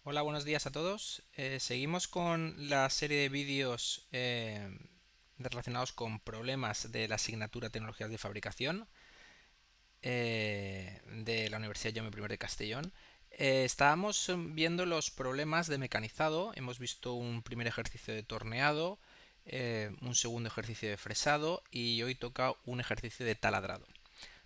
Hola, buenos días a todos. Seguimos con la serie de vídeos relacionados con problemas de la asignatura Tecnologías de Fabricación de la Universidad Jaume I de Castellón. Estábamos viendo los problemas de mecanizado. Hemos visto un primer ejercicio de torneado, un segundo ejercicio de fresado y hoy toca un ejercicio de taladrado.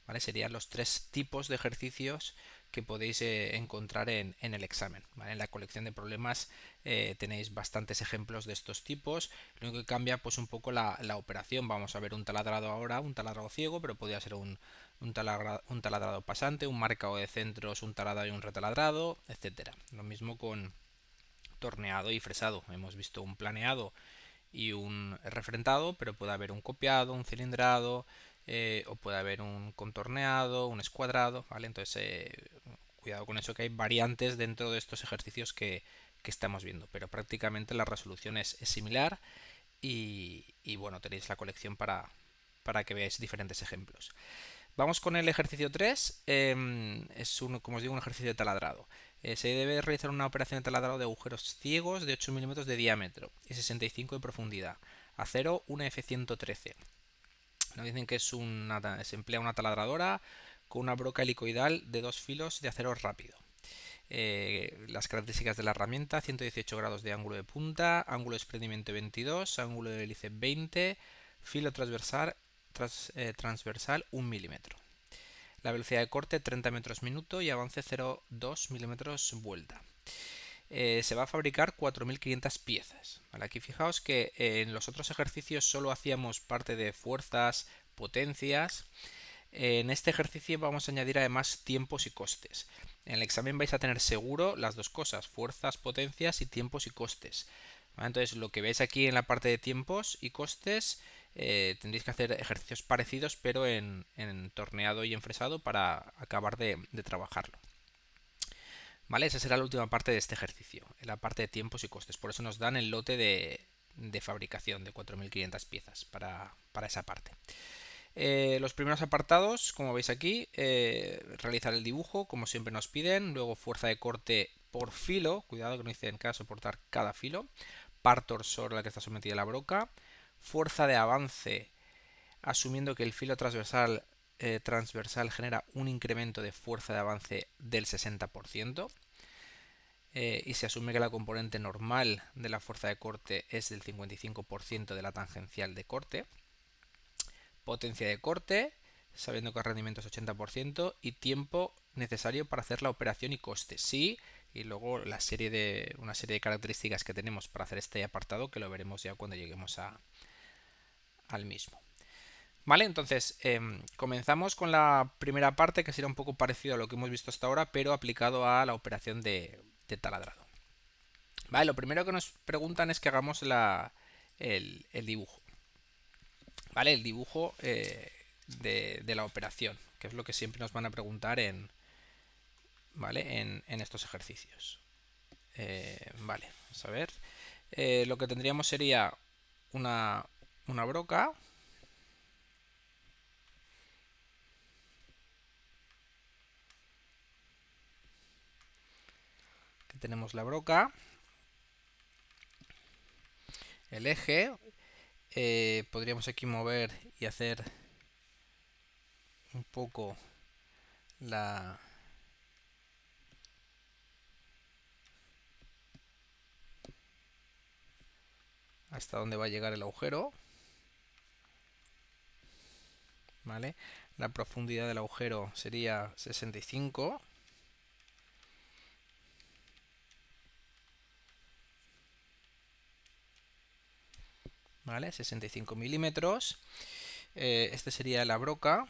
¿Vale? Serían los tres tipos de ejercicios que podéis encontrar en el examen. ¿Vale? En la colección de problemas tenéis bastantes ejemplos de estos tipos. Lo único que cambia pues un poco la operación. Vamos a ver un taladrado ahora, un taladrado ciego, pero podría ser un taladrado pasante, un marcado de centros, un taladrado y un retaladrado, etcétera. Lo mismo con torneado y fresado. Hemos visto un planeado y un refrentado, pero puede haber un copiado, un cilindrado, o puede haber un contorneado, un escuadrado, ¿vale? Entonces, cuidado con eso, que hay variantes dentro de estos ejercicios que estamos viendo, pero prácticamente la resolución es similar y bueno, tenéis la colección para que veáis diferentes ejemplos. Vamos con el ejercicio 3. Es como os digo, un ejercicio de taladrado. Se debe realizar una operación de taladrado de agujeros ciegos de 8 milímetros de diámetro y 65 de profundidad. Acero, una F113. Nos dicen que se emplea una taladradora con una broca helicoidal de dos filos de acero rápido. Las características de la herramienta: 118 grados de ángulo de punta, ángulo de desprendimiento 22, ángulo de hélice 20, filo transversal 1 milímetro. La velocidad de corte 30 metros minuto y avance 0,2 milímetros vuelta. Se va a fabricar 4.500 piezas. ¿Vale? Aquí fijaos que en los otros ejercicios solo hacíamos parte de fuerzas, potencias. En este ejercicio vamos a añadir además tiempos y costes. En el examen vais a tener seguro las dos cosas: fuerzas, potencias y tiempos y costes. ¿Vale? Entonces, lo que veis aquí en la parte de tiempos y costes, tendréis que hacer ejercicios parecidos, pero en torneado y en fresado para acabar de trabajarlo. ¿Vale? Esa será la última parte de este ejercicio, la parte de tiempos y costes. Por eso nos dan el lote de fabricación de 4.500 piezas para esa parte. Los primeros apartados, como veis aquí: realizar el dibujo, como siempre nos piden, luego fuerza de corte por filo, cuidado que no dicen que va a soportar cada filo, par torsor a la que está sometida la broca, fuerza de avance, asumiendo que el filo transversal genera un incremento de fuerza de avance del 60%, y se asume que la componente normal de la fuerza de corte es del 55% de la tangencial de corte. Potencia de corte, sabiendo que el rendimiento es 80%, y tiempo necesario para hacer la operación y coste. Sí, y luego una serie de características que tenemos para hacer este apartado, que lo veremos ya cuando lleguemos al mismo. Vale, entonces comenzamos con la primera parte, que será un poco parecido a lo que hemos visto hasta ahora, pero aplicado a la operación de taladrado. Vale, lo primero que nos preguntan es que hagamos el dibujo. ¿Vale? El dibujo de la operación, que es lo que siempre nos van a preguntar ¿vale? En estos ejercicios. Vale, vamos a ver. Lo que tendríamos sería una broca. Aquí tenemos la broca, el eje. Podríamos aquí mover y hacer un poco la, hasta dónde va a llegar el agujero. ¿Vale? La profundidad del agujero sería 65. ¿Vale? 65 milímetros. Este sería la broca.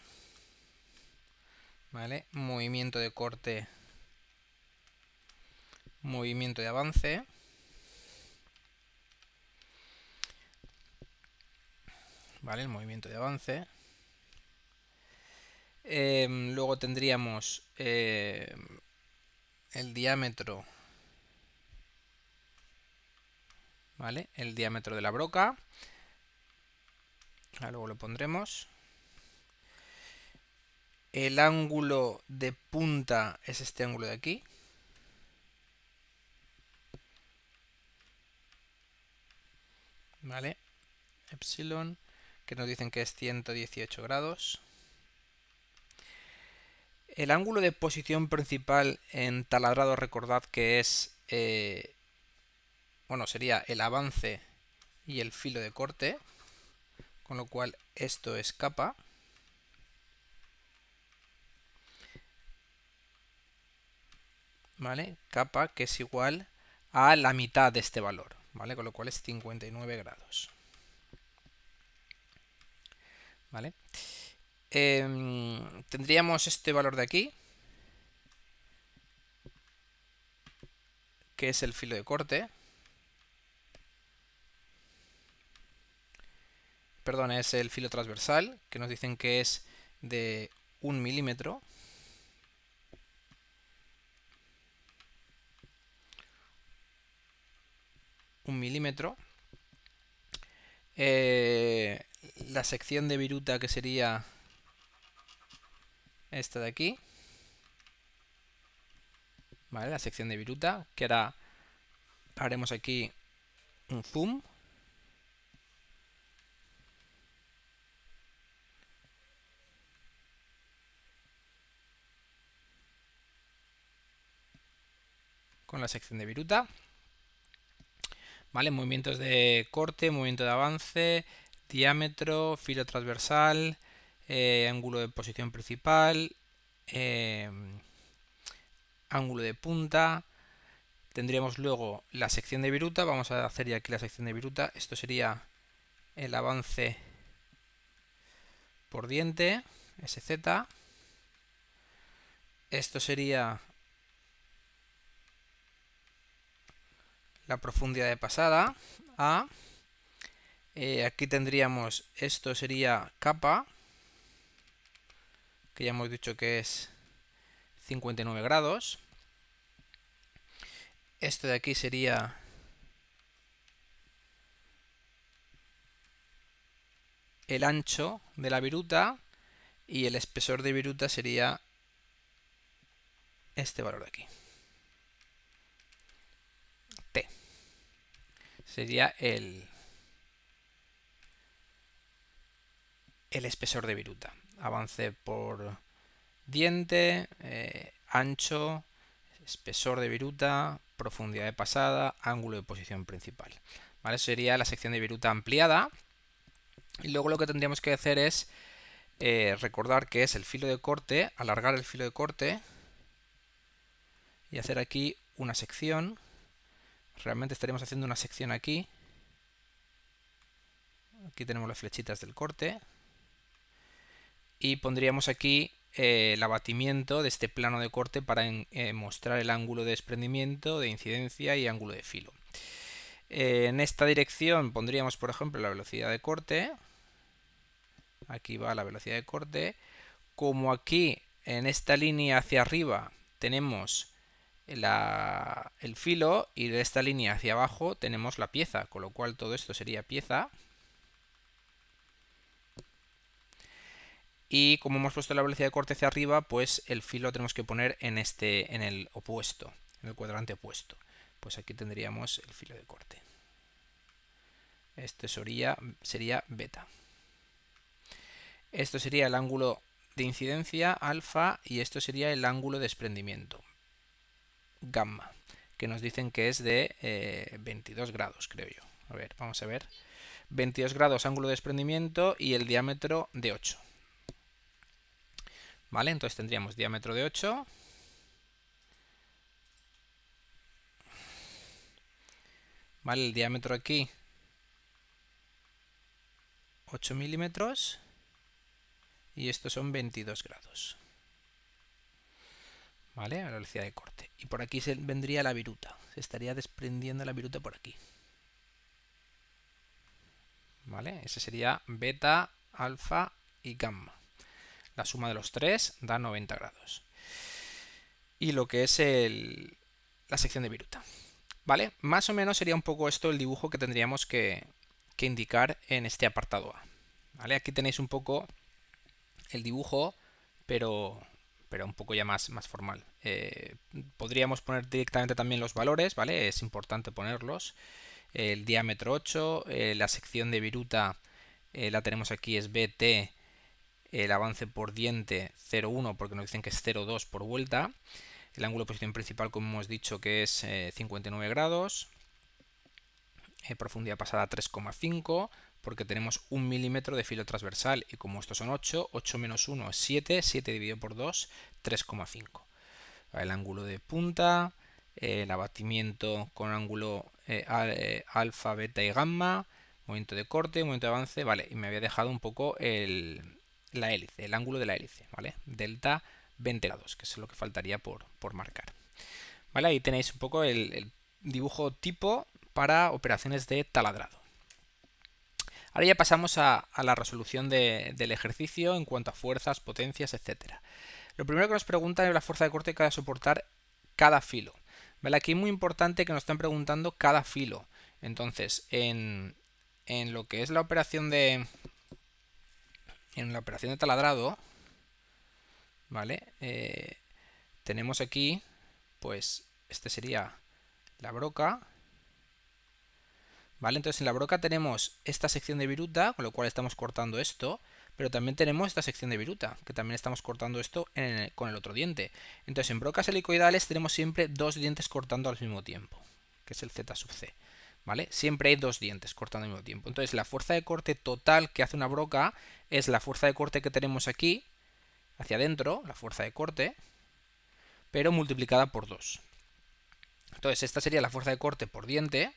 ¿Vale? Movimiento de corte, movimiento de avance. ¿Vale? El movimiento de avance. Luego tendríamos el diámetro. ¿Vale? El diámetro de la broca. Luego lo pondremos. El ángulo de punta es este ángulo de aquí. ¿vale? Epsilon, que nos dicen que es 118 grados. El ángulo de posición principal en taladrado, recordad que es, bueno, sería el avance y el filo de corte, con lo cual esto es kappa. ¿Vale? Kappa, que es igual a la mitad de este valor, ¿vale? Con lo cual es 59 grados. ¿Vale? Tendríamos este valor de aquí, que es el filo de corte. Perdón, es el filo transversal, que nos dicen que es de 1 milímetro. La sección de viruta, que sería esta de aquí, ¿vale? La sección de viruta, que ahora haremos aquí un zoom. Con la sección de viruta, ¿vale? Movimientos de corte, movimiento de avance, diámetro, filo transversal, ángulo de posición principal, ángulo de punta. Tendríamos luego la sección de viruta. Vamos a hacer ya aquí la sección de viruta. Esto sería el avance por diente, SZ. Esto sería la profundidad de pasada, A. Aquí tendríamos, esto sería kappa, que ya hemos dicho que es 59 grados. Esto de aquí sería el ancho de la viruta y el espesor de viruta sería este valor de aquí, T. Sería el espesor de viruta. Avance por diente, ancho, espesor de viruta, profundidad de pasada, ángulo de posición principal. ¿Vale? Eso sería la sección de viruta ampliada. Y luego lo que tendríamos que hacer es recordar que es el filo de corte, alargar el filo de corte y hacer aquí una sección. Realmente estaríamos haciendo una sección aquí. Aquí tenemos las flechitas del corte. Y pondríamos aquí el abatimiento de este plano de corte para mostrar el ángulo de desprendimiento, de incidencia y ángulo de filo. En esta dirección pondríamos, por ejemplo, la velocidad de corte. Aquí va la velocidad de corte. Como aquí en esta línea hacia arriba tenemos el filo y de esta línea hacia abajo tenemos la pieza, con lo cual todo esto sería pieza. Y como hemos puesto la velocidad de corte hacia arriba, pues el filo lo tenemos que poner en el opuesto, en el cuadrante opuesto. Pues aquí tendríamos el filo de corte. Este sería beta. Esto sería el ángulo de incidencia, alfa, y esto sería el ángulo de desprendimiento, gamma, que nos dicen que es de 22 grados, creo yo. A ver, vamos a ver. 22 grados ángulo de desprendimiento y el diámetro de 8. ¿Vale? Entonces tendríamos diámetro de 8. ¿Vale? El diámetro aquí 8 milímetros y estos son 22 grados. ¿Vale? A la velocidad de corte. Y por aquí vendría la viruta. Se estaría desprendiendo la viruta por aquí. ¿Vale? Ese sería beta, alfa y gamma. La suma de los tres da 90 grados. Y lo que es la sección de viruta. ¿Vale? Más o menos sería un poco esto el dibujo que tendríamos que indicar en este apartado A. ¿Vale? Aquí tenéis un poco el dibujo, pero un poco ya más formal. Podríamos poner directamente también los valores, ¿vale? Es importante ponerlos. el diámetro 8, la sección de viruta la tenemos aquí, es BT, el avance por diente 0,1 porque nos dicen que es 0,2 por vuelta, el ángulo de posición principal, como hemos dicho, que es 59 grados, profundidad pasada 3,5 porque tenemos 1 milímetro de filo transversal y como estos son 8, 8 menos 1 es 7, 7 dividido por 2, 3,5. El ángulo de punta, el abatimiento con ángulo alfa, beta y gamma, momento de corte, momento de avance, vale, y me había dejado un poco la hélice, el ángulo de la hélice, ¿vale? Delta 20 grados, que es lo que faltaría por marcar. ¿Vale? Ahí tenéis un poco el dibujo tipo para operaciones de taladrado. Ahora ya pasamos a la resolución del ejercicio en cuanto a fuerzas, potencias, etc. Lo primero que nos preguntan es la fuerza de corte que va a soportar cada filo. ¿Vale? Aquí es muy importante que nos estén preguntando cada filo. Entonces, en lo que es la operación de taladrado, ¿vale? Tenemos aquí, pues, este sería la broca. ¿Vale? Entonces en la broca tenemos esta sección de viruta, con lo cual estamos cortando esto, pero también tenemos esta sección de viruta, que también estamos cortando esto con el otro diente. Entonces en brocas helicoidales tenemos siempre dos dientes cortando al mismo tiempo, que es el Z sub C. ¿Vale? Siempre hay dos dientes cortando al mismo tiempo. Entonces la fuerza de corte total que hace una broca es la fuerza de corte que tenemos aquí, hacia adentro, la fuerza de corte, pero multiplicada por 2. Entonces esta sería la fuerza de corte por diente,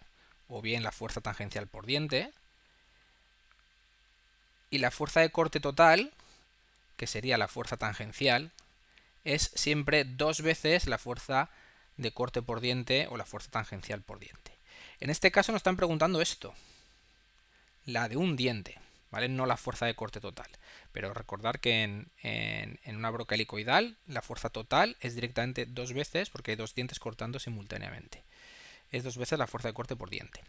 o bien la fuerza tangencial por diente, y la fuerza de corte total, que sería la fuerza tangencial, es siempre dos veces la fuerza de corte por diente o la fuerza tangencial por diente. En este caso nos están preguntando esto, la de un diente, ¿vale? No la fuerza de corte total. Pero recordar que en una broca helicoidal la fuerza total es directamente dos veces, porque hay dos dientes cortando simultáneamente. Es dos veces la fuerza de corte por diente.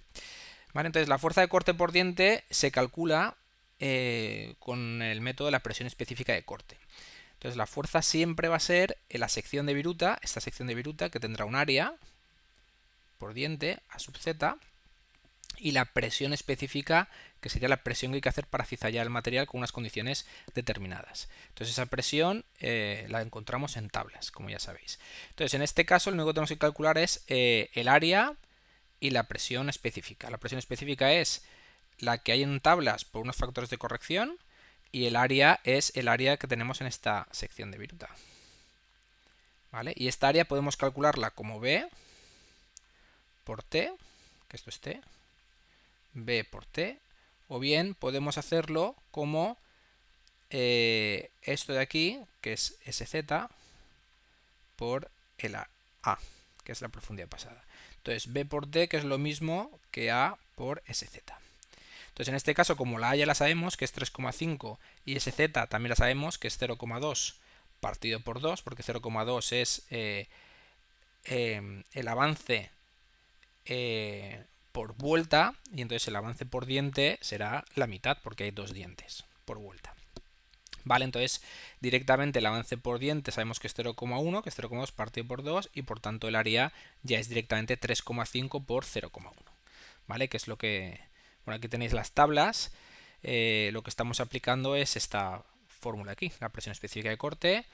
¿Vale? Entonces la fuerza de corte por diente se calcula con el método de la presión específica de corte. Entonces la fuerza siempre va a ser en la sección de viruta, esta sección de viruta que tendrá un área por diente a sub z, y la presión específica, que sería la presión que hay que hacer para cizallar el material con unas condiciones determinadas. Entonces esa presión la encontramos en tablas, como ya sabéis. Entonces en este caso lo único que tenemos que calcular es el área y la presión específica. La presión específica es la que hay en tablas por unos factores de corrección y el área es el área que tenemos en esta sección de viruta. ¿Vale? Y esta área podemos calcularla como B por T, que esto es T, B por T, o bien podemos hacerlo como esto de aquí, que es SZ, por el A, que es la profundidad pasada. Entonces B por T, que es lo mismo que A por SZ. Entonces en este caso, como la A ya la sabemos, que es 3,5, y SZ también la sabemos, que es 0,2 partido por 2, porque 0,2 es el avance por vuelta, y entonces el avance por diente será la mitad, porque hay dos dientes por vuelta. Vale, entonces directamente el avance por diente sabemos que es 0,1, que es 0,2 partido por 2, y por tanto el área ya es directamente 3,5 por 0,1. ¿Vale? Que es lo que... Bueno, aquí tenéis las tablas. Lo que estamos aplicando es esta fórmula aquí, la presión específica de corte.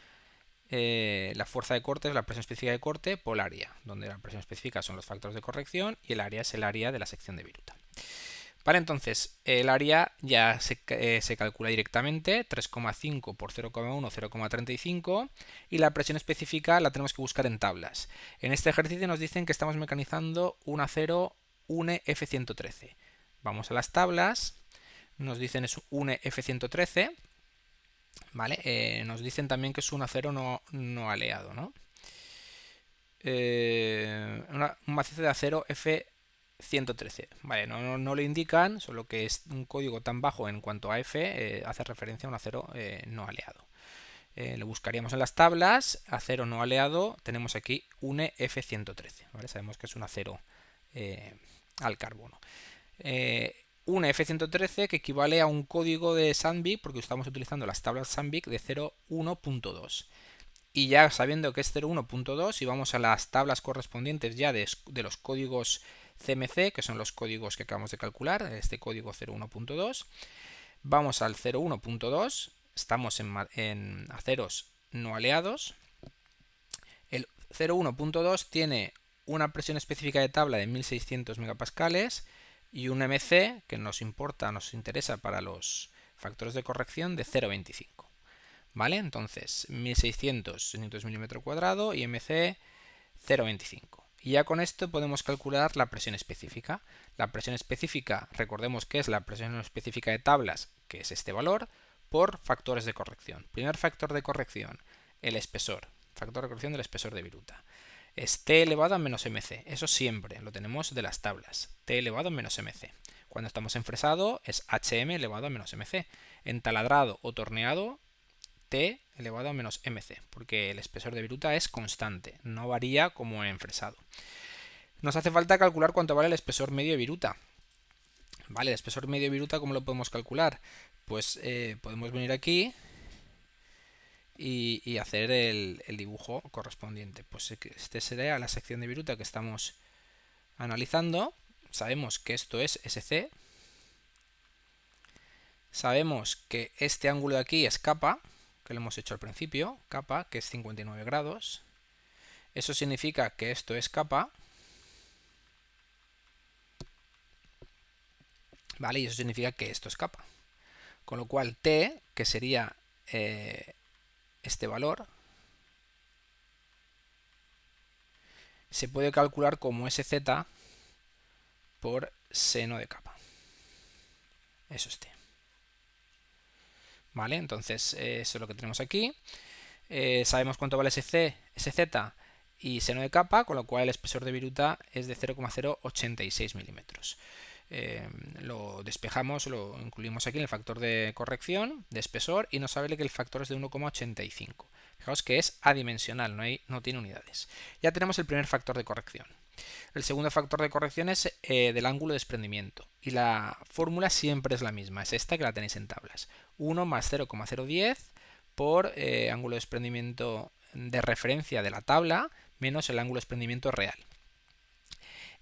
La fuerza de corte es la presión específica de corte por el área, donde la presión específica son los factores de corrección y el área es el área de la sección de viruta. Vale, entonces el área ya se calcula directamente, 3,5 por 0,1, 0,35, y la presión específica la tenemos que buscar en tablas. En este ejercicio nos dicen que estamos mecanizando un acero UNE F113. Vamos a las tablas, nos dicen es UNE F113, ¿vale? Nos dicen también que es un acero no aleado, ¿no? Un macizo de acero F113. Vale, no lo indican, solo que es un código tan bajo en cuanto a F, hace referencia a un acero no aleado. Lo buscaríamos en las tablas, acero no aleado, tenemos aquí UNE F113, ¿vale? Sabemos que es un acero al carbono. UNE F113 que equivale a un código de Sandvik, porque estamos utilizando las tablas Sandvik de 0,1.2. Y ya sabiendo que es 0,1.2 y vamos a las tablas correspondientes ya de los códigos CMC, que son los códigos que acabamos de calcular, este código 01.2. Vamos al 01.2, estamos en aceros no aleados. El 01.2 tiene una presión específica de tabla de 1600 megapascales y un MC que nos interesa para los factores de corrección de 0,25. ¿Vale? Entonces, 1600 newtons milímetro cuadrado y MC 0,25. Y ya con esto podemos calcular la presión específica. La presión específica, recordemos que es la presión específica de tablas, que es este valor, por factores de corrección. Primer factor de corrección, el espesor. Factor de corrección del espesor de viruta. Es T elevado a menos MC. Eso siempre lo tenemos de las tablas. T elevado a menos MC. Cuando estamos en fresado es HM elevado a menos MC. En taladrado o torneado, T elevado a menos MC, porque el espesor de viruta es constante, no varía como en fresado. Nos hace falta calcular cuánto vale el espesor medio de viruta. Vale, el espesor medio de viruta, ¿cómo lo podemos calcular? Pues podemos venir aquí y hacer el dibujo correspondiente. Pues este sería la sección de viruta que estamos analizando. Sabemos que esto es SC. Sabemos que este ángulo de aquí es kappa, que lo hemos hecho al principio, kappa, que es 59 grados. Eso significa que esto es kappa. ¿Vale? Y eso significa que esto es kappa. Con lo cual T, que sería este valor, se puede calcular como SZ por seno de kappa. Eso es T. ¿Vale? Entonces, eso es lo que tenemos aquí. Sabemos cuánto vale SZ y seno de kappa, con lo cual el espesor de viruta es de 0,086 milímetros. Lo despejamos, lo incluimos aquí en el factor de corrección de espesor y nos sale que el factor es de 1,85. Fijaos que es adimensional, no tiene unidades. Ya tenemos el primer factor de corrección. El segundo factor de corrección es del ángulo de desprendimiento. Y la fórmula siempre es la misma, es esta que la tenéis en tablas. 1 más 0,010 por ángulo de desprendimiento de referencia de la tabla menos el ángulo de desprendimiento real.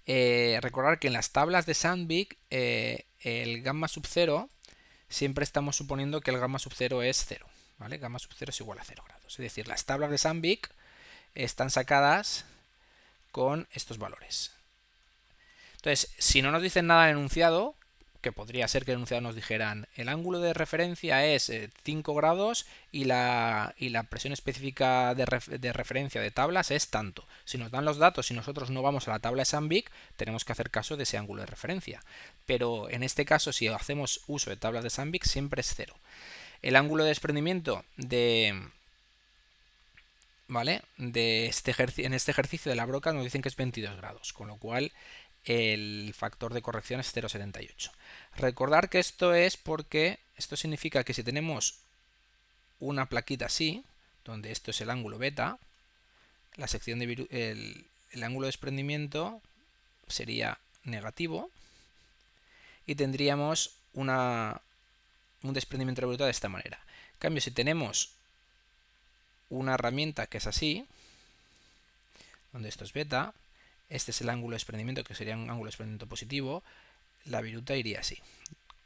Recordar que en las tablas de Sandvik el gamma sub 0 siempre estamos suponiendo que el gamma sub 0 es 0. ¿Vale? Gamma sub 0 es igual a 0 grados. Es decir, las tablas de Sandvik están sacadas con estos valores. Entonces, si no nos dicen nada en el enunciado, que podría ser que el enunciado nos dijeran el ángulo de referencia es 5 grados y la presión específica de referencia de tablas es tanto. Si nos dan los datos y nosotros no vamos a la tabla de Sandvik, tenemos que hacer caso de ese ángulo de referencia. Pero en este caso, si hacemos uso de tablas de Sandvik, siempre es 0. El ángulo de desprendimiento ¿vale? en este ejercicio de la broca nos dicen que es 22 grados, con lo cual el factor de corrección es 0,78. Recordar que esto es porque esto significa que si tenemos una plaquita así, donde esto es el ángulo beta, la sección de el ángulo de desprendimiento sería negativo y tendríamos un desprendimiento de viruta de esta manera. En cambio, si tenemos una herramienta que es así, donde esto es beta, este es el ángulo de desprendimiento, que sería un ángulo de desprendimiento positivo, la viruta iría así.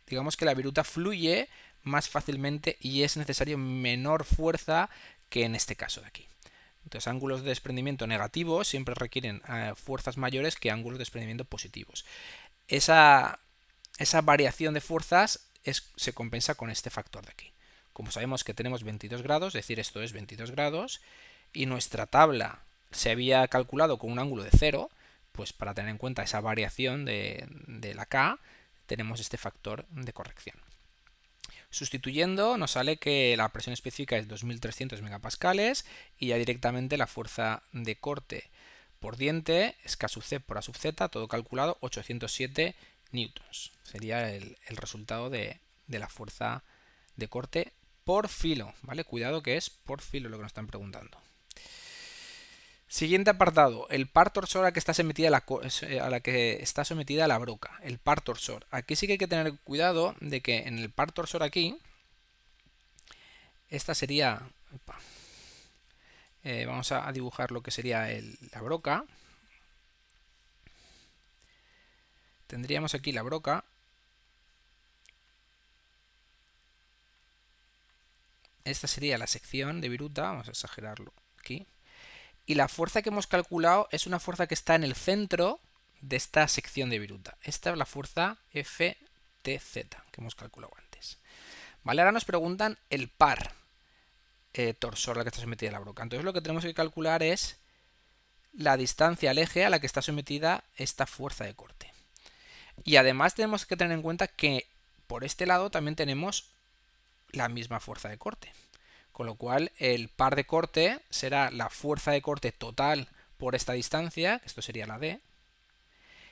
Digamos que la viruta fluye más fácilmente y es necesario menor fuerza que en este caso de aquí. Entonces, ángulos de desprendimiento negativos siempre requieren fuerzas mayores que ángulos de desprendimiento positivos. Esa variación de fuerzas se compensa con este factor de aquí. Como sabemos que tenemos 22 grados, es decir, esto es 22 grados, y nuestra tabla se había calculado con un ángulo de 0, pues para tener en cuenta esa variación de la K, tenemos este factor de corrección. Sustituyendo nos sale que la presión específica es 2300 megapascales y ya directamente la fuerza de corte por diente es K sub C por A sub Z, todo calculado 807 newtons. Sería el resultado de la fuerza de corte por filo, ¿vale? Cuidado que es por filo lo que nos están preguntando. Siguiente apartado, el par torsor a la que está sometida la broca, el par torsor. Aquí sí que hay que tener cuidado de que en el par torsor aquí, esta sería, vamos a dibujar lo que sería la broca. tendríamos aquí la broca. Esta sería la sección de viruta, vamos a exagerarlo aquí. Y la fuerza que hemos calculado es una fuerza que está en el centro de esta sección de viruta. Esta es la fuerza FTZ que hemos calculado antes. Vale, ahora nos preguntan el par torsor a la que está sometida la broca. Entonces lo que tenemos que calcular es la distancia al eje a la que está sometida esta fuerza de corte. Y además tenemos que tener en cuenta que por este lado también tenemos la misma fuerza de corte. Con lo cual el par de corte será la fuerza de corte total por esta distancia, que esto sería la D,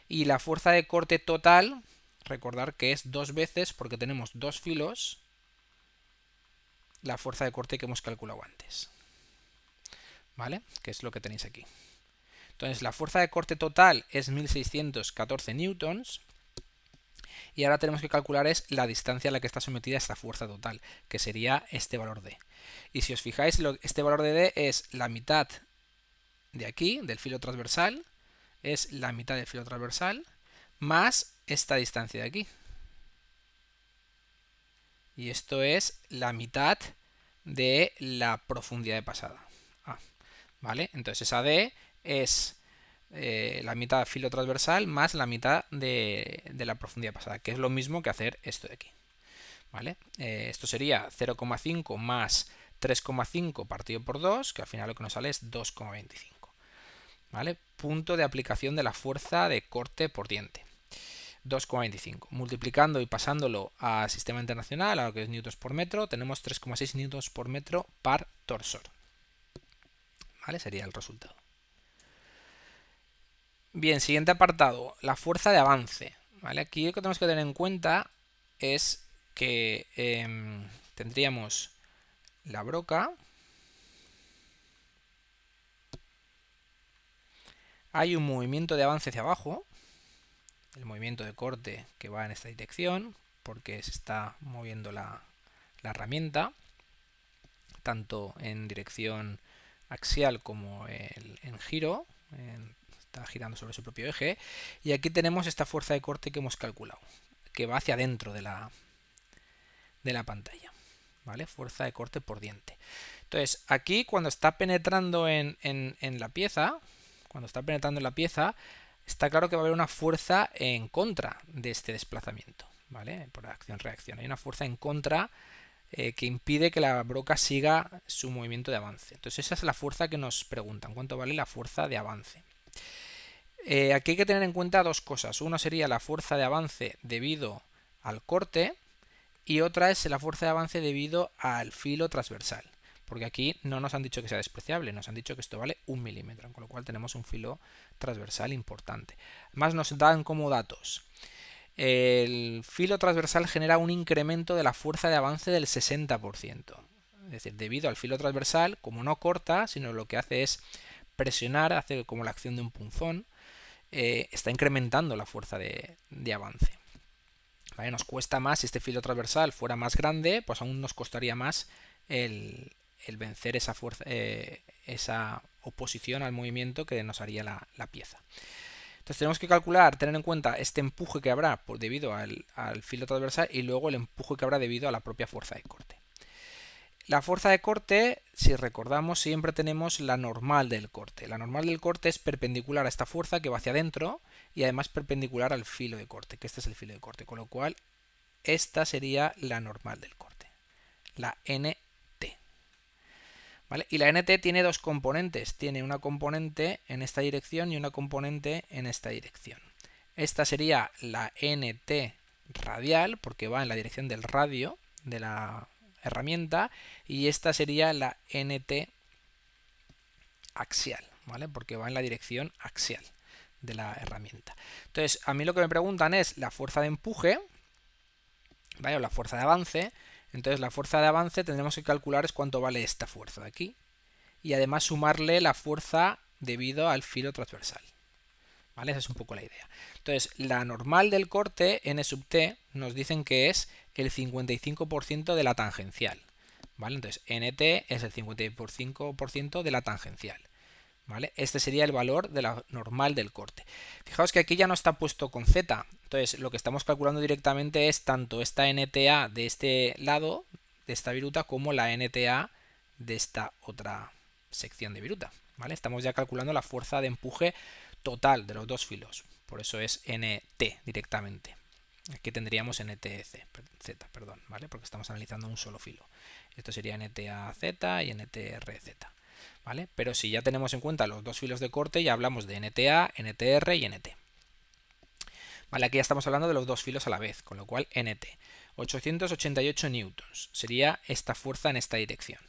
y la fuerza de corte total, recordar que es 2 veces, porque tenemos 2 filos, la fuerza de corte que hemos calculado antes. ¿Vale? Que es lo que tenéis aquí. Entonces la fuerza de corte total es 1614 newtons. Y ahora tenemos que calcular es la distancia a la que está sometida esta fuerza total, que sería este valor D. Y si os fijáis, este valor de D es la mitad de aquí, del filo transversal, es la mitad del filo transversal, más esta distancia de aquí. Y esto es la mitad de la profundidad de pasada. ¿Vale? Entonces esa D es la mitad del filo transversal más la mitad de la profundidad pasada, que es lo mismo que hacer esto de aquí. ¿Vale? Esto sería 0,5 más 3,5 partido por 2, que al final lo que nos sale es 2,25. ¿Vale? Punto de aplicación de la fuerza de corte por diente. 2,25. Multiplicando y pasándolo a sistema internacional, a lo que es newtons por metro, tenemos 3,6 newtons por metro par torsor. ¿Vale? Sería el resultado. Bien, siguiente apartado, la fuerza de avance. ¿Vale? Aquí lo que tenemos que tener en cuenta es que tendríamos la broca. Hay un movimiento de avance hacia abajo, el movimiento de corte que va en esta dirección, porque se está moviendo la herramienta, tanto en dirección axial como en giro, está girando sobre su propio eje, y aquí tenemos esta fuerza de corte que hemos calculado, que va hacia adentro de la pantalla, ¿vale? Fuerza de corte por diente. Entonces, aquí cuando está penetrando en la pieza, está claro que va a haber una fuerza en contra de este desplazamiento, ¿vale? Por acción-reacción. Hay una fuerza en contra que impide que la broca siga su movimiento de avance. Entonces esa es la fuerza que nos preguntan, ¿cuánto vale la fuerza de avance? Aquí hay que tener en cuenta dos cosas. Una sería la fuerza de avance debido al corte y otra es la fuerza de avance debido al filo transversal. Porque aquí no nos han dicho que sea despreciable, nos han dicho que esto vale 1 milímetro, con lo cual tenemos un filo transversal importante. Además nos dan como datos: el filo transversal genera un incremento de la fuerza de avance del 60%. Es decir, debido al filo transversal, como no corta, sino lo que hace es presionar, hace como la acción de un punzón, está incrementando la fuerza de avance. ¿Vale? Nos cuesta más, si este filo transversal fuera más grande, pues aún nos costaría más el vencer esa fuerza, esa oposición al movimiento que nos haría la pieza. Entonces tenemos que calcular, tener en cuenta este empuje que habrá debido al filo transversal y luego el empuje que habrá debido a la propia fuerza de corte. La fuerza de corte, si recordamos, siempre tenemos la normal del corte. La normal del corte es perpendicular a esta fuerza que va hacia adentro y además perpendicular al filo de corte, que este es el filo de corte, con lo cual esta sería la normal del corte, la NT. ¿Vale? Y la NT tiene dos componentes, tiene una componente en esta dirección y una componente en esta dirección. Esta sería la NT radial, porque va en la dirección del radio de la herramienta, y esta sería la NT axial, ¿vale? Porque va en la dirección axial de la herramienta. Entonces, a mí lo que me preguntan es la fuerza de empuje, ¿vale? O la fuerza de avance. Entonces, la fuerza de avance tendremos que calcular es cuánto vale esta fuerza de aquí, y además sumarle la fuerza debido al filo transversal. ¿Vale? Esa es un poco la idea. Entonces, la normal del corte, n sub t, nos dicen que es el 55% de la tangencial. ¿Vale? Entonces, nt es el 55% de la tangencial. ¿vale? Este sería el valor de la normal del corte. Fijaos que aquí ya no está puesto con Z. Entonces, lo que estamos calculando directamente es tanto esta NTA de este lado, de esta viruta, como la NTA de esta otra sección de viruta, ¿vale? Estamos ya calculando la fuerza de empuje total de los dos filos. Por eso es NT directamente. Aquí tendríamos NTZ, perdón, ¿vale? Porque estamos analizando un solo filo. Esto sería NTAZ y NTRZ, ¿vale? Pero si ya tenemos en cuenta los dos filos de corte, ya hablamos de NTA, NTR y NT. Vale, aquí ya estamos hablando de los dos filos a la vez, con lo cual NT. 888 newtons sería esta fuerza en esta dirección.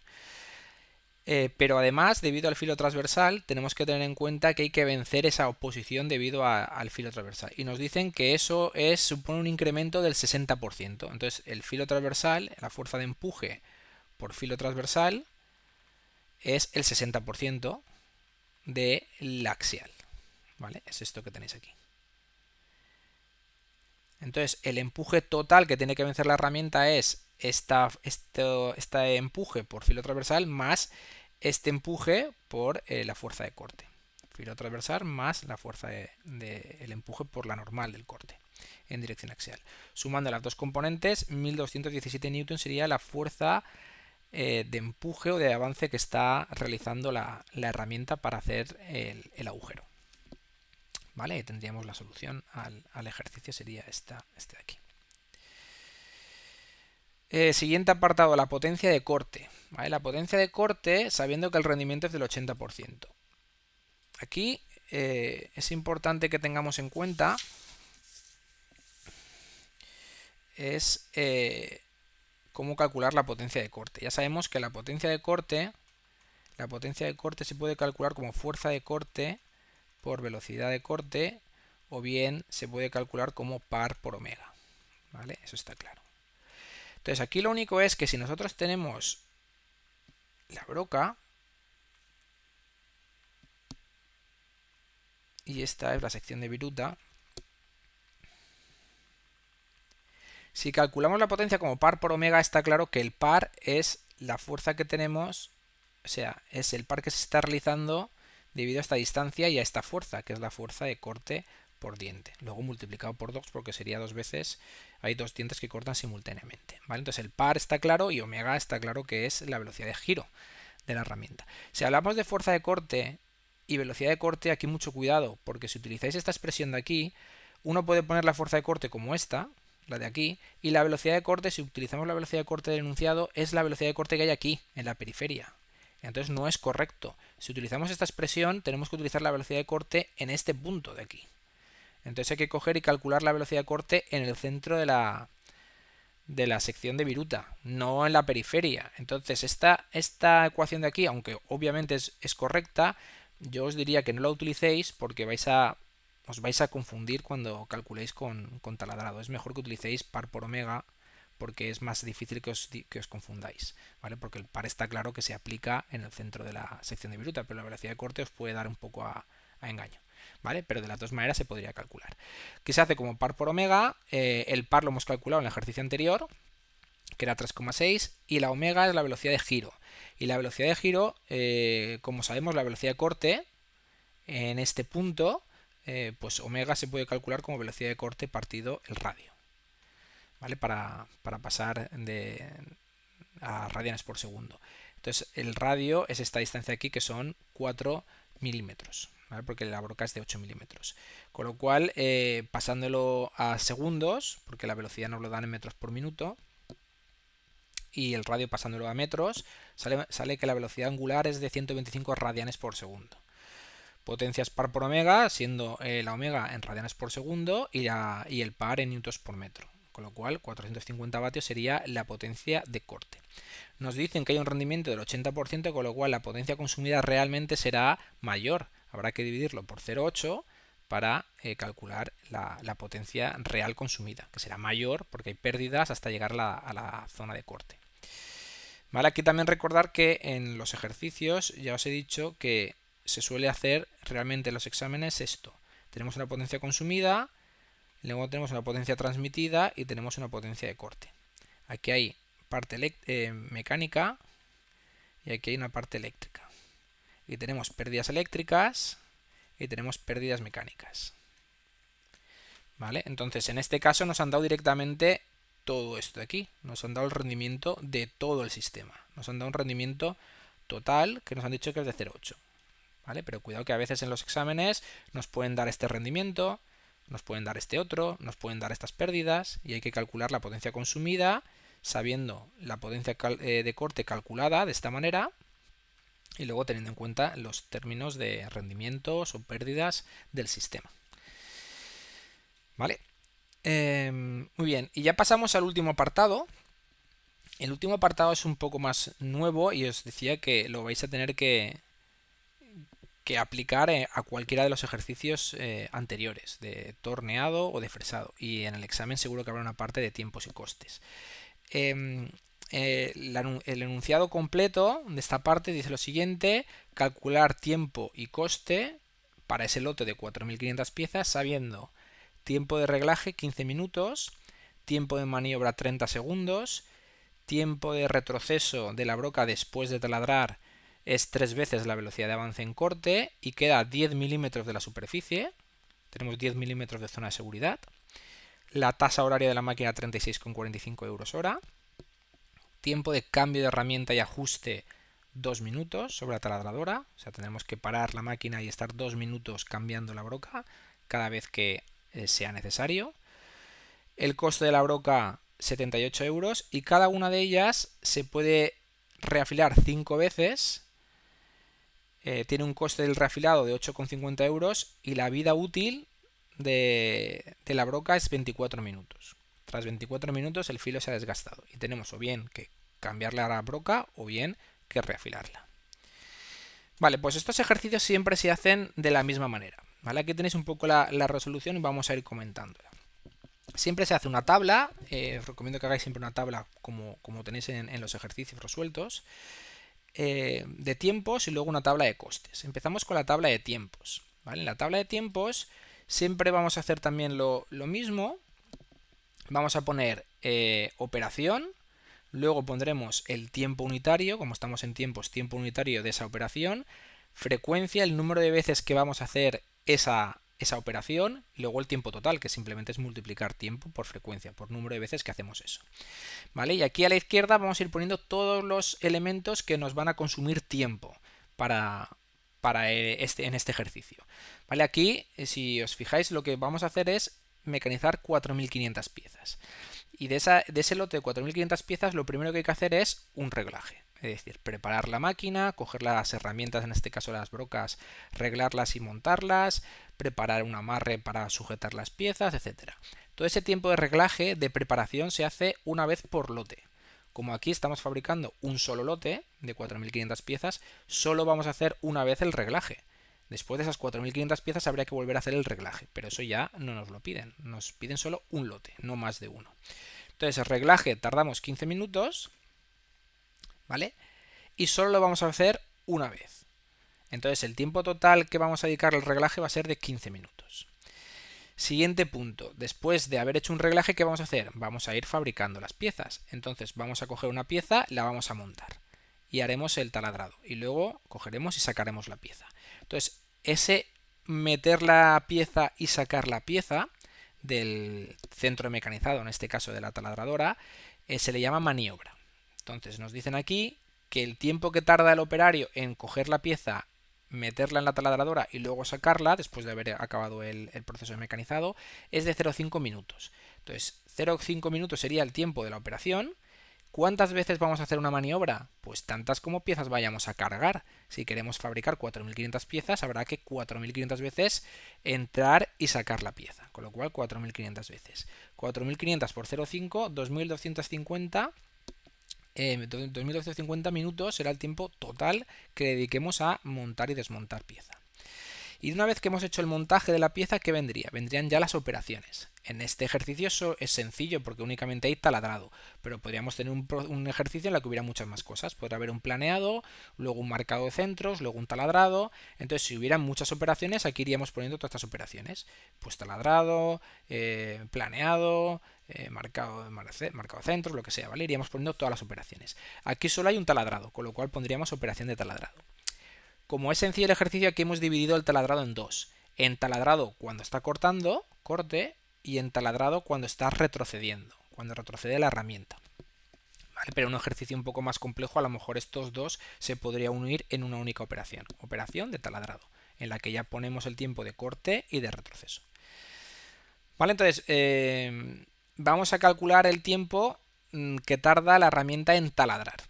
Pero además, debido al filo transversal, tenemos que tener en cuenta que hay que vencer esa oposición debido al filo transversal. Y nos dicen que eso supone un incremento del 60%. Entonces, el filo transversal, la fuerza de empuje por filo transversal, es el 60% del axial. ¿Vale? Es esto que tenéis aquí. Entonces, el empuje total que tiene que vencer la herramienta es este empuje por filo transversal más este empuje por la fuerza de corte. Filo transversal más la fuerza el empuje por la normal del corte en dirección axial. Sumando las dos componentes, 1217 newtons sería la fuerza de empuje o de avance que está realizando la herramienta para hacer el agujero. ¿Vale? Y tendríamos la solución al ejercicio, sería este de aquí. Siguiente apartado, la potencia de corte. ¿Vale? La potencia de corte, sabiendo que el rendimiento es del 80%. Aquí es importante que tengamos en cuenta es cómo calcular la potencia de corte. Ya sabemos que la potencia de corte se puede calcular como fuerza de corte por velocidad de corte, o bien se puede calcular como par por omega, ¿vale? Eso está claro. Entonces aquí lo único es que si nosotros tenemos la broca, y esta es la sección de viruta, si calculamos la potencia como par por omega, está claro que el par es la fuerza que tenemos, o sea, es el par que se está realizando debido a esta distancia y a esta fuerza, que es la fuerza de corte por diente. Luego multiplicado por 2 porque sería dos veces, hay dos dientes que cortan simultáneamente. ¿Vale? Entonces el par está claro y omega está claro que es la velocidad de giro de la herramienta. Si hablamos de fuerza de corte y velocidad de corte, aquí mucho cuidado, porque si utilizáis esta expresión de aquí, uno puede poner la fuerza de corte como esta, la de aquí, y la velocidad de corte, si utilizamos la velocidad de corte del enunciado, es la velocidad de corte que hay aquí, en la periferia. Entonces no es correcto. Si utilizamos esta expresión, tenemos que utilizar la velocidad de corte en este punto de aquí. Entonces hay que coger y calcular la velocidad de corte en el centro de la sección de viruta, no en la periferia. Entonces esta ecuación de aquí, aunque obviamente es correcta, yo os diría que no la utilicéis porque os vais a confundir cuando calculéis con taladrado. Es mejor que utilicéis par por omega porque es más difícil que os confundáis, ¿vale? Porque el par está claro que se aplica en el centro de la sección de viruta, pero la velocidad de corte os puede dar un poco a engaño, ¿vale? Pero de las dos maneras se podría calcular. ¿Qué se hace como par por omega? El par lo hemos calculado en el ejercicio anterior, que era 3,6, y la omega es la velocidad de giro. Y la velocidad de giro, como sabemos, la velocidad de corte en este punto, pues omega se puede calcular como velocidad de corte partido el radio, ¿vale? Para pasar a radianes por segundo. Entonces el radio es esta distancia aquí que son 4 milímetros, ¿vale? Porque la broca es de 8 milímetros. Con lo cual, pasándolo a segundos, porque la velocidad nos lo dan en metros por minuto, y el radio pasándolo a metros, sale que la velocidad angular es de 125 radianes por segundo. Potencias par por omega, siendo la omega en radianes por segundo y el par en newtons por metro. Con lo cual 450 vatios sería la potencia de corte. Nos dicen que hay un rendimiento del 80%, con lo cual la potencia consumida realmente será mayor. Habrá que dividirlo por 0,8 para calcular la potencia real consumida, que será mayor porque hay pérdidas hasta llegar a la zona de corte. Vale, aquí también recordar que en los ejercicios ya os he dicho que se suele hacer realmente en los exámenes esto. Tenemos una potencia consumida, luego tenemos una potencia transmitida y tenemos una potencia de corte. Aquí hay parte mecánica y aquí hay una parte eléctrica. y tenemos pérdidas eléctricas y tenemos pérdidas mecánicas. ¿Vale? Entonces, en este caso nos han dado directamente todo esto de aquí. Nos han dado el rendimiento de todo el sistema. Nos han dado un rendimiento total que nos han dicho que es de 0,8. ¿Vale? Pero cuidado que a veces en los exámenes nos pueden dar este rendimiento, nos pueden dar este otro, nos pueden dar estas pérdidas y hay que calcular la potencia consumida sabiendo la potencia de corte calculada de esta manera y luego teniendo en cuenta los términos de rendimientos o pérdidas del sistema. ¿Vale? Muy bien, y ya pasamos al último apartado. El último apartado es un poco más nuevo y os decía que lo vais a tener que aplicar a cualquiera de los ejercicios anteriores, de torneado o de fresado. Y en el examen seguro que habrá una parte de tiempos y costes. El enunciado completo de esta parte dice lo siguiente: calcular tiempo y coste para ese lote de 4.500 piezas sabiendo tiempo de reglaje 15 minutos, tiempo de maniobra 30 segundos, tiempo de retroceso de la broca después de taladrar es 3 veces la velocidad de avance en corte y queda 10 milímetros de la superficie. Tenemos 10 milímetros de zona de seguridad. La tasa horaria de la máquina 36,45 euros hora. Tiempo de cambio de herramienta y ajuste 2 minutos sobre la taladradora. O sea, tenemos que parar la máquina y estar 2 minutos cambiando la broca cada vez que sea necesario. El coste de la broca 78 euros y cada una de ellas se puede reafilar 5 veces. Tiene un coste del reafilado de 8,50 euros y la vida útil de la broca es 24 minutos. Tras 24 minutos el filo se ha desgastado y tenemos o bien que cambiarle a la broca o bien que reafilarla. Vale, pues estos ejercicios siempre se hacen de la misma manera. ¿Vale? Aquí tenéis un poco la resolución y vamos a ir comentándola. Siempre se hace una tabla, os recomiendo que hagáis siempre una tabla como tenéis en los ejercicios resueltos, de tiempos y luego una tabla de costes. Empezamos con la tabla de tiempos. ¿Vale? En la tabla de tiempos siempre vamos a hacer también lo mismo. Vamos a poner operación, luego pondremos el tiempo unitario, como estamos en tiempos, tiempo unitario de esa operación, frecuencia, el número de veces que vamos a hacer esa operación, y luego el tiempo total, que simplemente es multiplicar tiempo por frecuencia, por número de veces que hacemos eso. ¿Vale? Y aquí a la izquierda vamos a ir poniendo todos los elementos que nos van a consumir tiempo en este ejercicio. ¿Vale? Aquí, si os fijáis, lo que vamos a hacer es mecanizar 4.500 piezas. Y de ese lote de 4.500 piezas, lo primero que hay que hacer es un reglaje. Es decir, preparar la máquina, coger las herramientas, en este caso las brocas, reglarlas y montarlas, preparar un amarre para sujetar las piezas, etc. Todo ese tiempo de reglaje, de preparación, se hace una vez por lote. Como aquí estamos fabricando un solo lote de 4.500 piezas, solo vamos a hacer una vez el reglaje. Después de esas 4.500 piezas habría que volver a hacer el reglaje, pero eso ya no nos lo piden. Nos piden solo un lote, no más de uno. Entonces el reglaje tardamos 15 minutos, ¿vale? Y solo lo vamos a hacer una vez. Entonces el tiempo total que vamos a dedicar al reglaje va a ser de 15 minutos. Siguiente punto. Después de haber hecho un reglaje, ¿qué vamos a hacer? Vamos a ir fabricando las piezas. Entonces vamos a coger una pieza, la vamos a montar y haremos el taladrado. Y luego cogeremos y sacaremos la pieza. Entonces ese meter la pieza y sacar la pieza del centro mecanizado, en este caso de la taladradora, se le llama maniobra. Entonces nos dicen aquí que el tiempo que tarda el operario en coger la pieza, meterla en la taladradora y luego sacarla, después de haber acabado el proceso de mecanizado, es de 0,5 minutos. Entonces 0,5 minutos sería el tiempo de la operación. ¿Cuántas veces vamos a hacer una maniobra? Pues tantas como piezas vayamos a cargar. Si queremos fabricar 4.500 piezas, habrá que 4.500 veces entrar y sacar la pieza. Con lo cual, 4.500 veces. 4.500 por 0,5, 2.250. 2.250 minutos será el tiempo total que dediquemos a montar y desmontar pieza. Y una vez que hemos hecho el montaje de la pieza, ¿qué vendría? Vendrían ya las operaciones. En este ejercicio eso es sencillo porque únicamente hay taladrado, pero podríamos tener un ejercicio en el que hubiera muchas más cosas. Podría haber un planeado, luego un marcado de centros, luego un taladrado. Entonces, si hubiera muchas operaciones, aquí iríamos poniendo todas estas operaciones. Pues taladrado, planeado, marcado de centros, lo que sea, ¿vale? Iríamos poniendo todas las operaciones. Aquí solo hay un taladrado, con lo cual pondríamos operación de taladrado. Como es sencillo el ejercicio, aquí hemos dividido el taladrado en dos. En taladrado cuando está cortando, corte, y en taladrado cuando está retrocediendo, cuando retrocede la herramienta. ¿Vale? Pero un ejercicio un poco más complejo, a lo mejor estos dos se podría unir en una única operación. Operación de taladrado, en la que ya ponemos el tiempo de corte y de retroceso. Vale, entonces vamos a calcular el tiempo que tarda la herramienta en taladrar.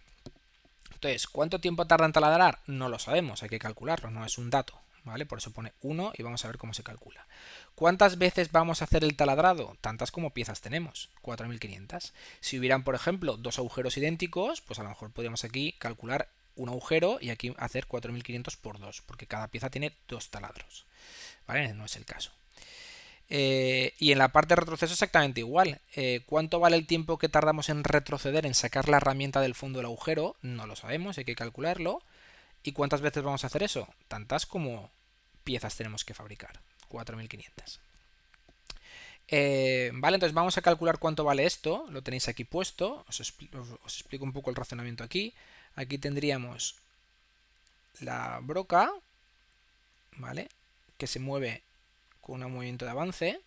Entonces, ¿cuánto tiempo tarda en taladrar? No lo sabemos, hay que calcularlo, no es un dato, ¿vale? Por eso pone 1 y vamos a ver cómo se calcula. ¿Cuántas veces vamos a hacer el taladrado? Tantas como piezas tenemos, 4500. Si hubieran, por ejemplo, dos agujeros idénticos, pues a lo mejor podríamos aquí calcular un agujero y aquí hacer 4500 por 2, porque cada pieza tiene dos taladros, ¿vale? No es el caso. Y en la parte de retroceso exactamente igual. ¿Cuánto vale el tiempo que tardamos en retroceder, en sacar la herramienta del fondo del agujero? No lo sabemos, hay que calcularlo. ¿Y cuántas veces vamos a hacer eso? Tantas como piezas tenemos que fabricar. 4500. Vale, entonces vamos a calcular cuánto vale esto. Lo tenéis aquí puesto. Os explico un poco el razonamiento aquí. Aquí tendríamos la broca, ¿vale? Que se mueve con un movimiento de avance.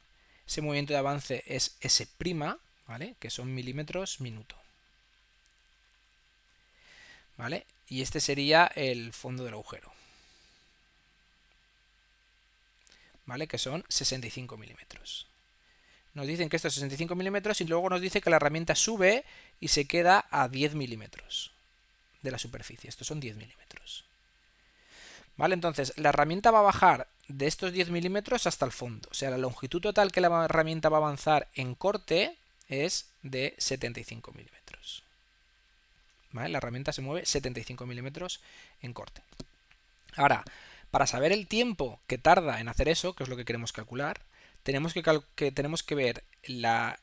Ese movimiento de avance es S', ¿vale? Que son milímetros minuto. ¿Vale? Y este sería el fondo del agujero. ¿Vale? Que son 65 milímetros. Nos dicen que esto es 65 milímetros y luego nos dice que la herramienta sube y se queda a 10 milímetros de la superficie. Estos son 10 milímetros. ¿Vale? Entonces, la herramienta va a bajar de estos 10 milímetros hasta el fondo. O sea, la longitud total que la herramienta va a avanzar en corte es de 75 milímetros. ¿Vale? La herramienta se mueve 75 milímetros en corte. Ahora, para saber el tiempo que tarda en hacer eso, que es lo que queremos calcular, tenemos que ver la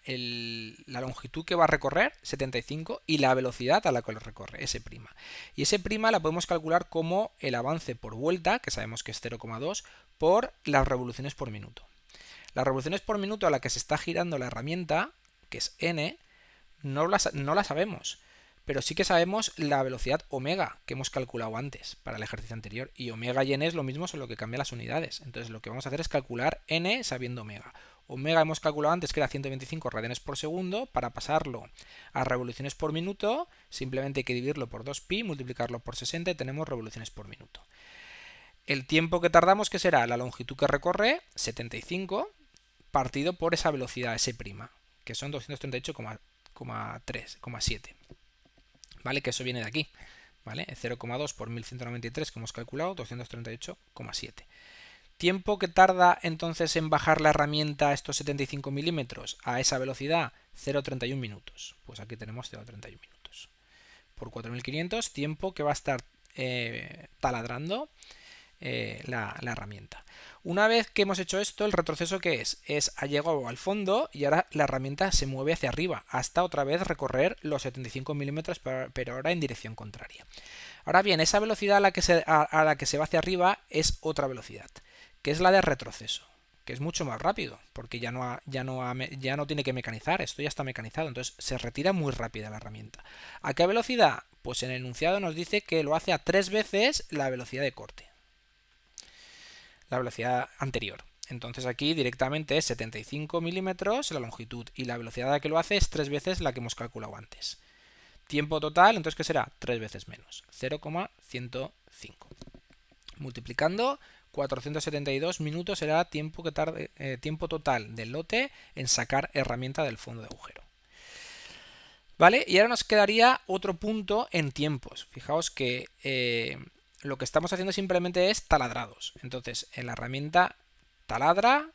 longitud que va a recorrer, 75, y la velocidad a la que lo recorre, S'. Y S' la podemos calcular como el avance por vuelta, que sabemos que es 0,2, por las revoluciones por minuto. Las revoluciones por minuto a la que se está girando la herramienta, que es n, no la sabemos. Pero sí que sabemos la velocidad omega que hemos calculado antes para el ejercicio anterior. Y omega y n es lo mismo, solo que cambia las unidades. Entonces lo que vamos a hacer es calcular n sabiendo omega. Omega hemos calculado antes que era 125 radianes por segundo. Para pasarlo a revoluciones por minuto, simplemente hay que dividirlo por 2pi, multiplicarlo por 60 y tenemos revoluciones por minuto. El tiempo que tardamos, ¿qué será? La longitud que recorre, 75, partido por esa velocidad S', que son 238,7. ¿Vale? Que eso viene de aquí, ¿vale? 0,2 por 1193 que hemos calculado, 238,7. ¿Tiempo que tarda entonces en bajar la herramienta a estos 75 milímetros a esa velocidad? 0,31 minutos. Pues aquí tenemos 0,31 minutos. Por 4500, tiempo que va a estar taladrando la herramienta. Una vez que hemos hecho esto, el retroceso ¿qué es? Ha llegado al fondo y ahora la herramienta se mueve hacia arriba hasta otra vez recorrer los 75 milímetros, pero ahora en dirección contraria. Ahora bien, esa velocidad a la que se va hacia arriba es otra velocidad, que es la de retroceso, que es mucho más rápido, porque ya no tiene que mecanizar, esto ya está mecanizado, entonces se retira muy rápida la herramienta. ¿A qué velocidad? Pues en el enunciado nos dice que lo hace a 3 veces la velocidad de corte, la velocidad anterior. Entonces aquí directamente es 75 milímetros la longitud y la velocidad a la que lo hace es 3 veces la que hemos calculado antes. Tiempo total, entonces ¿qué será? 3 veces menos, 0,105. Multiplicando, 472 minutos será tiempo total del lote en sacar herramienta del fondo de agujero. ¿Vale? Y ahora nos quedaría otro punto en tiempos. Fijaos que lo que estamos haciendo simplemente es taladrados. Entonces, en la herramienta taladra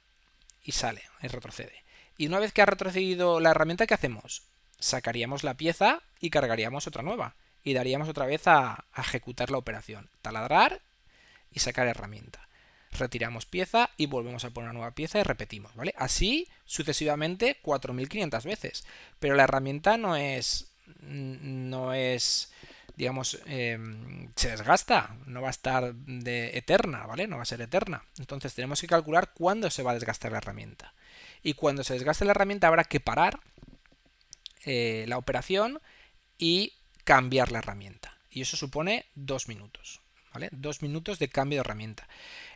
y sale, y retrocede. Y una vez que ha retrocedido la herramienta, ¿qué hacemos? Sacaríamos la pieza y cargaríamos otra nueva. Y daríamos otra vez a ejecutar la operación. Taladrar y sacar herramienta. Retiramos pieza y volvemos a poner una nueva pieza y repetimos, ¿vale? Así sucesivamente 4500 veces. Pero la herramienta no es digamos, se desgasta, no va a estar eterna, ¿vale? No va a ser eterna. Entonces tenemos que calcular cuándo se va a desgastar la herramienta. Y cuando se desgaste la herramienta habrá que parar la operación y cambiar la herramienta. Y eso supone 2 minutos. ¿vale? 2 minutos de cambio de herramienta.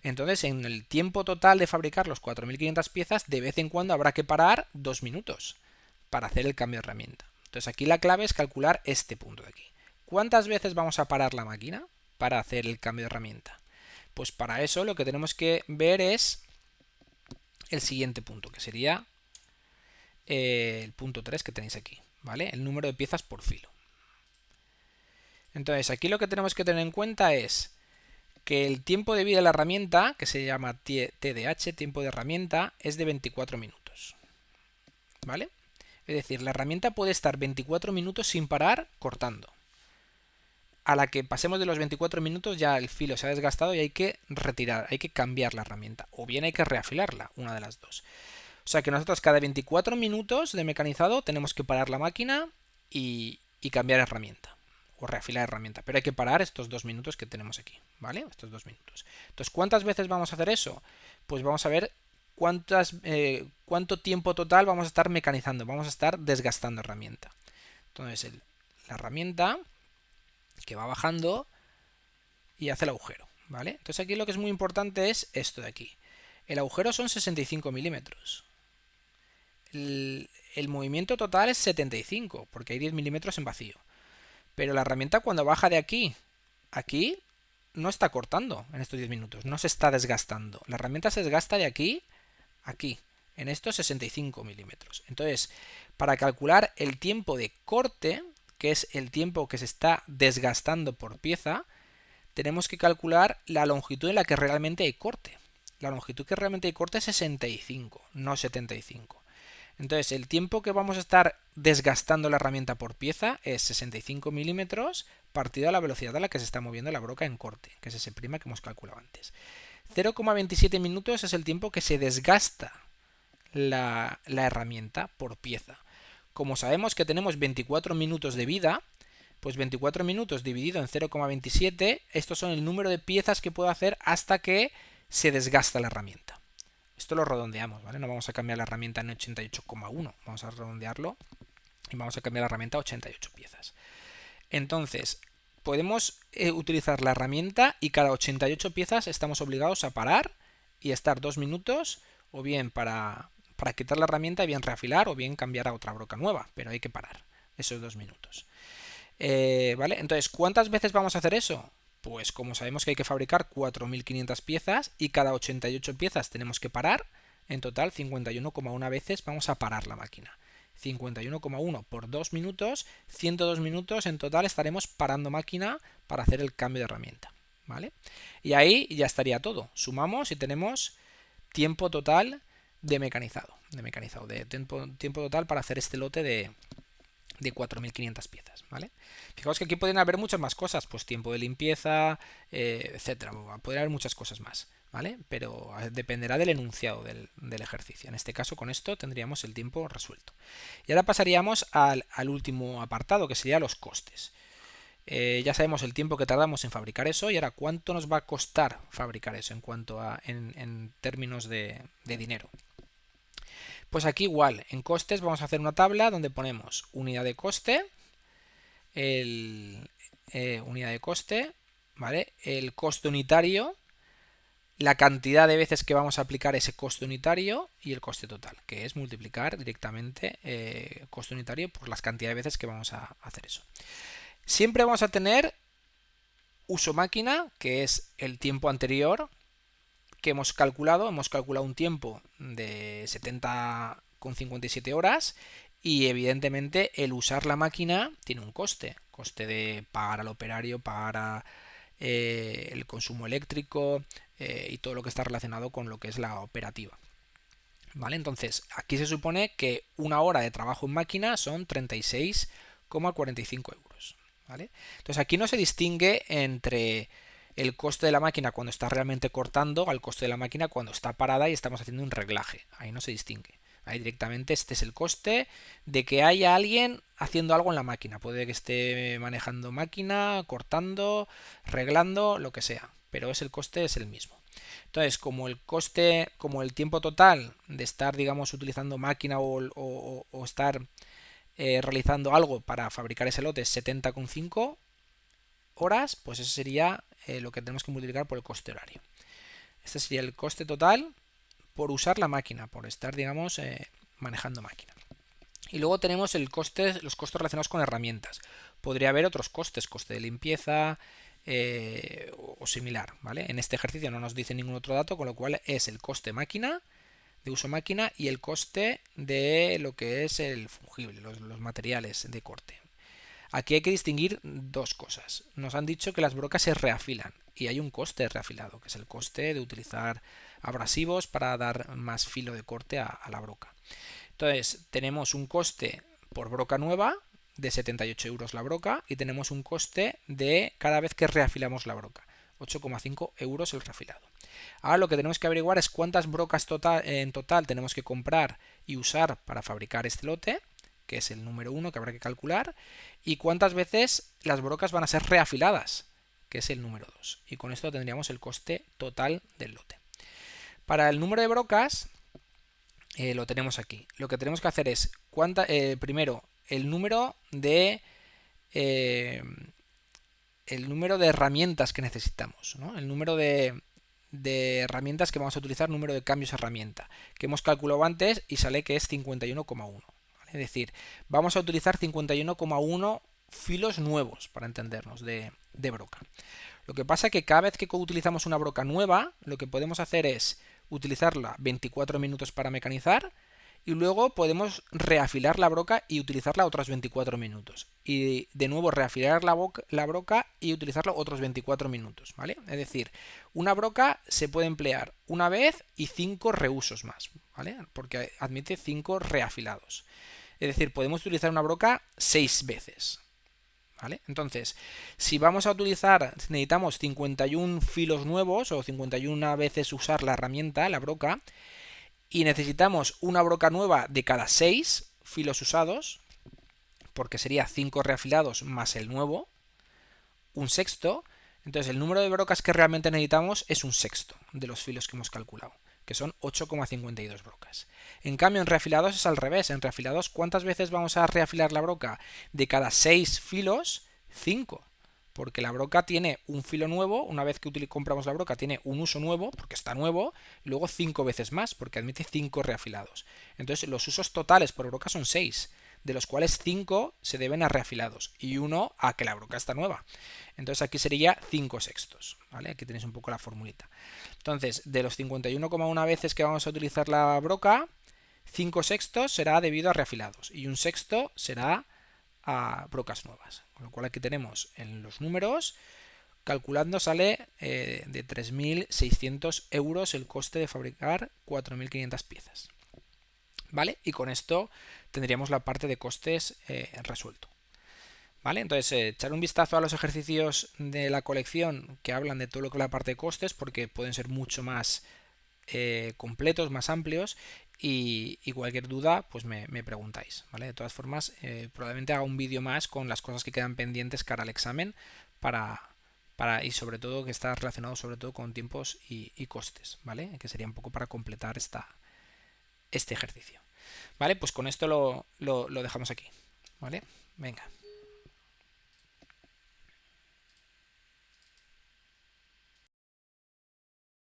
Entonces, en el tiempo total de fabricar los 4.500 piezas, de vez en cuando habrá que parar 2 minutos para hacer el cambio de herramienta. Entonces, aquí la clave es calcular este punto de aquí. ¿Cuántas veces vamos a parar la máquina para hacer el cambio de herramienta? Pues para eso lo que tenemos que ver es el siguiente punto, que sería el punto 3 que tenéis aquí, ¿vale? El número de piezas por filo. Entonces, aquí lo que tenemos que tener en cuenta es que el tiempo de vida de la herramienta, que se llama TDH, tiempo de herramienta, es de 24 minutos, ¿vale? Es decir, la herramienta puede estar 24 minutos sin parar cortando. A la que pasemos de los 24 minutos ya el filo se ha desgastado y hay que retirar, hay que cambiar la herramienta, o bien hay que reafilarla, una de las dos. O sea que nosotros cada 24 minutos de mecanizado tenemos que parar la máquina y cambiar herramienta o reafilar herramienta, pero hay que parar estos 2 minutos que tenemos aquí, ¿vale? Estos 2 minutos. Entonces, ¿cuántas veces vamos a hacer eso? Pues vamos a ver cuánto tiempo total vamos a estar mecanizando, vamos a estar desgastando herramienta. Entonces, la herramienta que va bajando y hace el agujero, ¿vale? Entonces aquí lo que es muy importante es esto de aquí. El agujero son 65 milímetros. El movimiento total es 75, porque hay 10 milímetros en vacío. Pero la herramienta cuando baja de aquí a aquí no está cortando en estos 10 minutos, no se está desgastando. La herramienta se desgasta de aquí a aquí, en estos 65 milímetros. Entonces, para calcular el tiempo de corte, que es el tiempo que se está desgastando por pieza, tenemos que calcular la longitud en la que realmente hay corte. La longitud que realmente hay corte es 65, no 75. Entonces, el tiempo que vamos a estar desgastando la herramienta por pieza es 65 milímetros partido a la velocidad a la que se está moviendo la broca en corte, que es ese prima que hemos calculado antes. 0,27 minutos es el tiempo que se desgasta la herramienta por pieza. Como sabemos que tenemos 24 minutos de vida, pues 24 minutos dividido en 0,27, estos son el número de piezas que puedo hacer hasta que se desgasta la herramienta. Esto lo redondeamos, ¿vale? No vamos a cambiar la herramienta en 88,1, vamos a redondearlo y vamos a cambiar la herramienta a 88 piezas. Entonces, podemos utilizar la herramienta y cada 88 piezas estamos obligados a parar y estar 2 minutos, o bien para quitar la herramienta y bien reafilar, o bien cambiar a otra broca nueva, pero hay que parar esos 2 minutos. ¿Vale? Entonces, ¿cuántas veces vamos a hacer eso? Pues como sabemos que hay que fabricar 4.500 piezas y cada 88 piezas tenemos que parar, en total 51,1 veces vamos a parar la máquina. 51,1 por 2 minutos, 102 minutos en total estaremos parando máquina para hacer el cambio de herramienta, ¿vale? Y ahí ya estaría todo. Sumamos y tenemos tiempo total de mecanizado, de tiempo total para hacer este lote de 4.500 piezas, ¿vale? Fijaos que aquí pueden haber muchas más cosas, pues tiempo de limpieza, etcétera. Pueden haber muchas cosas más, ¿vale? Pero dependerá del enunciado del ejercicio. En este caso, con esto tendríamos el tiempo resuelto. Y ahora pasaríamos al último apartado, que sería los costes. Ya sabemos el tiempo que tardamos en fabricar eso y ahora cuánto nos va a costar fabricar eso en términos de dinero. Pues aquí igual, en costes vamos a hacer una tabla donde ponemos unidad de coste, ¿vale? El coste unitario, la cantidad de veces que vamos a aplicar ese coste unitario y el coste total, que es multiplicar directamente coste unitario por las cantidades de veces que vamos a hacer eso. Siempre vamos a tener uso máquina, que es el tiempo anterior que hemos calculado un tiempo de 70,57 horas y evidentemente el usar la máquina tiene un coste de pagar al operario, pagar el consumo eléctrico y todo lo que está relacionado con lo que es la operativa. ¿Vale? Entonces, aquí se supone que una hora de trabajo en máquina son 36,45 euros. ¿Vale? Entonces, aquí no se distingue entre el coste de la máquina cuando está realmente cortando al coste de la máquina cuando está parada y estamos haciendo un reglaje. Ahí no se distingue. Ahí directamente este es el coste de que haya alguien haciendo algo en la máquina. Puede que esté manejando máquina, cortando, reglando, lo que sea. Pero el coste es el mismo. Entonces, como el tiempo total de estar, digamos, utilizando máquina o estar realizando algo para fabricar ese lote es 70,5 horas, pues ese sería lo que tenemos que multiplicar por el coste horario. Este sería el coste total por usar la máquina, por estar, digamos, manejando máquina. Y luego tenemos los costes relacionados con herramientas. Podría haber otros costes, coste de limpieza o similar, ¿vale? En este ejercicio no nos dice ningún otro dato, con lo cual es el coste máquina, de uso máquina, y el coste de lo que es el fungible, los materiales de corte. Aquí hay que distinguir dos cosas. Nos han dicho que las brocas se reafilan y hay un coste reafilado, que es el coste de utilizar abrasivos para dar más filo de corte a la broca. Entonces, tenemos un coste por broca nueva de 78 euros la broca y tenemos un coste de cada vez que reafilamos la broca, 8,5 euros el reafilado. Ahora lo que tenemos que averiguar es cuántas brocas en total tenemos que comprar y usar para fabricar este lote, que es el número 1 que habrá que calcular, y cuántas veces las brocas van a ser reafiladas, que es el número 2. Y con esto tendríamos el coste total del lote. Para el número de brocas, lo tenemos aquí. Lo que tenemos que hacer es, primero, el número de herramientas que necesitamos, ¿no? El número de herramientas que vamos a utilizar, número de cambios herramienta, que hemos calculado antes y sale que es 51,1. ¿Vale? Es decir, vamos a utilizar 51,1 filos nuevos, para entendernos, de broca. Lo que pasa es que cada vez que utilizamos una broca nueva, lo que podemos hacer es utilizarla 24 minutos para mecanizar y luego podemos reafilar la broca y utilizarla otros 24 minutos. Y de nuevo reafilar la broca y utilizarla otros 24 minutos, ¿vale? Es decir, una broca se puede emplear una vez y 5 reusos más, ¿vale? Porque admite 5 reafilados. Es decir, podemos utilizar una broca 6 veces. ¿Vale? Entonces, si vamos a utilizar, necesitamos 51 filos nuevos o 51 veces usar la herramienta, la broca, y necesitamos una broca nueva de cada 6 filos usados, porque sería 5 reafilados más el nuevo, un sexto. Entonces el número de brocas que realmente necesitamos es un sexto de los filos que hemos calculado, que son 8,52 brocas. En cambio en reafilados es al revés. En reafilados, ¿cuántas veces vamos a reafilar la broca? De cada 6 filos, 5. Porque la broca tiene un filo nuevo, una vez que compramos la broca tiene un uso nuevo, porque está nuevo, y luego 5 veces más, porque admite 5 reafilados. Entonces los usos totales por broca son 6, de los cuales 5 se deben a reafilados y 1 a que la broca está nueva. Entonces aquí sería 5 sextos, ¿vale? Aquí tenéis un poco la formulita. Entonces, de los 51,1 veces que vamos a utilizar la broca, 5 sextos será debido a reafilados y un sexto será a brocas nuevas. Con lo cual aquí tenemos en los números, calculando sale de 3.600 euros el coste de fabricar 4.500 piezas. ¿Vale? Y con esto tendríamos la parte de costes resuelto. ¿Vale? Entonces, echar un vistazo a los ejercicios de la colección que hablan de todo lo que es la parte de costes, porque pueden ser mucho más completos, más amplios, y cualquier duda, pues me preguntáis, ¿vale? De todas formas, probablemente haga un vídeo más con las cosas que quedan pendientes cara al examen y sobre todo que está relacionado sobre todo con tiempos y costes, ¿vale? Que sería un poco para completar este ejercicio. ¿Vale? Pues con esto lo dejamos aquí, ¿vale? Venga.